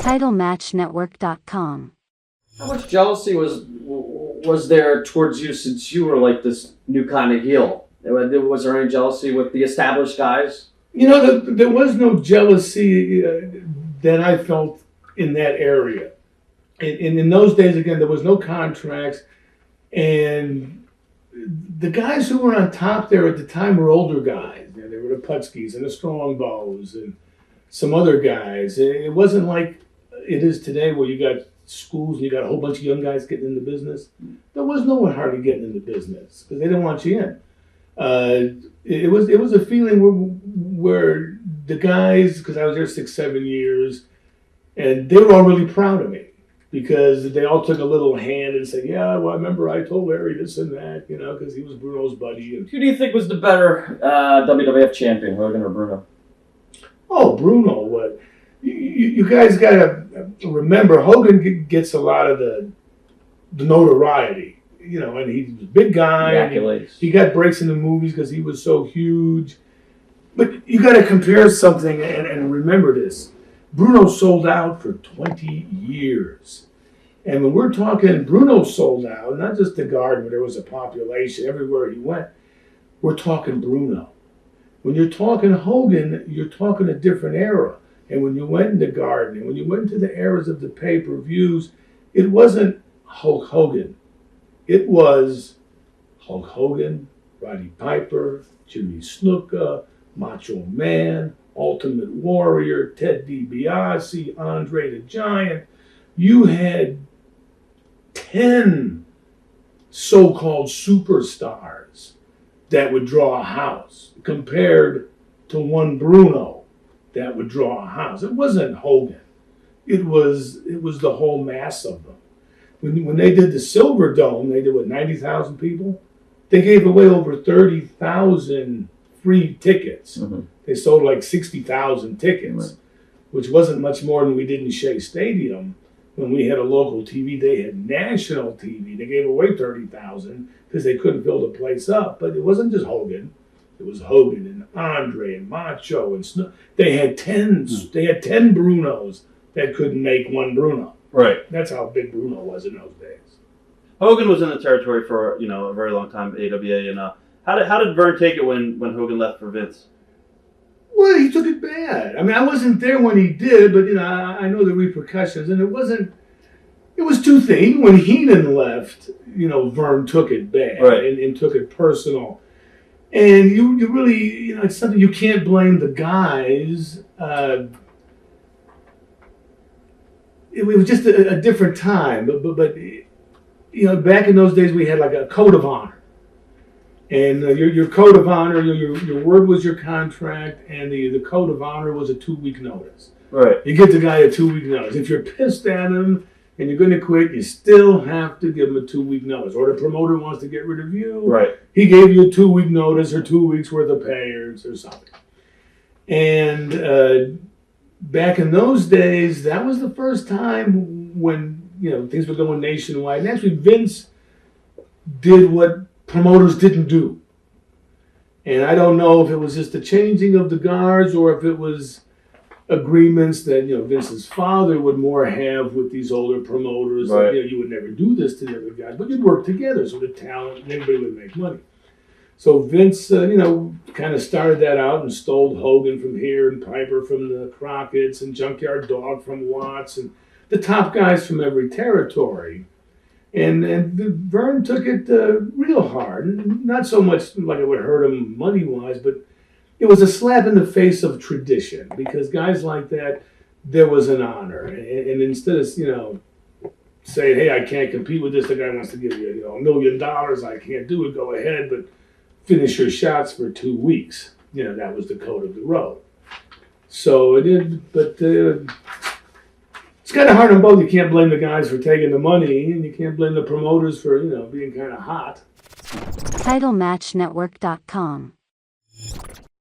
TitleMatchNetwork.com. How much jealousy was there towards you since you were like this new kind of heel? Was there any jealousy with the established guys? There was no jealousy that I felt in that area. And in those days, again, there was no contracts. And the guys who were on top there at the time were older guys. They were the Putskys and the Strongbows and some other guys. It wasn't like it is today where you got schools and you got a whole bunch of young guys getting into business. There was no one hardly getting into business because they didn't want you in. It was a feeling where the guys, because I was there 6-7 years, and they were all really proud of me because they all took a little hand and said, yeah, well, I remember I told Larry this and that, because he was Bruno's buddy. And who do you think was the better WWF champion, Hogan or Bruno? Oh, Bruno. What? You guys got to remember, Hogan gets a lot of the notoriety, and he's a big guy. And he got breaks in the movies because he was so huge. But you got to compare something and remember this. Bruno sold out for 20 years. And when we're talking Bruno sold out, not just the Garden where there was a population everywhere he went, we're talking Bruno. When you're talking Hogan, you're talking a different era. And when you went into Garden, and when you went to the eras of the pay-per-views, it wasn't Hulk Hogan. It was Hulk Hogan, Roddy Piper, Jimmy Snuka, Macho Man, Ultimate Warrior, Ted DiBiase, Andre the Giant. You had 10 so-called superstars that would draw a house compared to one Bruno that would draw a house. It wasn't Hogan. It was the whole mass of them. When they did the Silver Dome, they did 90,000 people? They gave away over 30,000 free tickets. Mm-hmm. They sold like 60,000 tickets, right, which wasn't much more than we did in Shea Stadium. When we had a local TV, they had national TV. They gave away 30,000 because they couldn't fill the place up. But it wasn't just Hogan. It was Hogan and Andre and Macho and Snow. They had 10 Brunos that couldn't make one Bruno. Right. That's how big Bruno was in those days. Hogan was in the territory for a very long time, AWA, and how did Verne take it when Hogan left for Vince? Well, he took it bad. I mean, I wasn't there when he did, but I know the repercussions, and it was two things. When Heenan left, Verne took it bad, right, and took it personal. And you really, it's something you can't blame the guys. It was just a different time, but back in those days we had like a code of honor, and your code of honor, your word was your contract, and the code of honor was a 2-week notice. Right. You get the guy a 2-week notice. If you're pissed at him and you're going to quit, you still have to give him a 2-week notice. Or the promoter wants to get rid of you. Right. He gave you a 2-week notice or 2 weeks worth of payers or something. And back in those days, that was the first time when things were going nationwide. And actually, Vince did what promoters didn't do. And I don't know if it was just the changing of the guards or if it was agreements that Vince's father would more have with these older promoters. Right. That, you would never do this to the other guys, but you'd work together so the talent and everybody would make money. So Vince, kind of started that out and stole Hogan from here and Piper from the Crockett's and Junkyard Dog from Watts and the top guys from every territory. And Verne took it real hard. Not so much like it would hurt him money-wise, but it was a slap in the face of tradition because guys like that, there was an honor. And instead of, saying, hey, I can't compete with this, the guy wants to give you, $1 million, I can't do it, go ahead, but finish your shots for 2 weeks. That was the code of the road. So it is, but it's kind of hard on both. You can't blame the guys for taking the money, and you can't blame the promoters for, being kind of hot. TitleMatchNetwork.com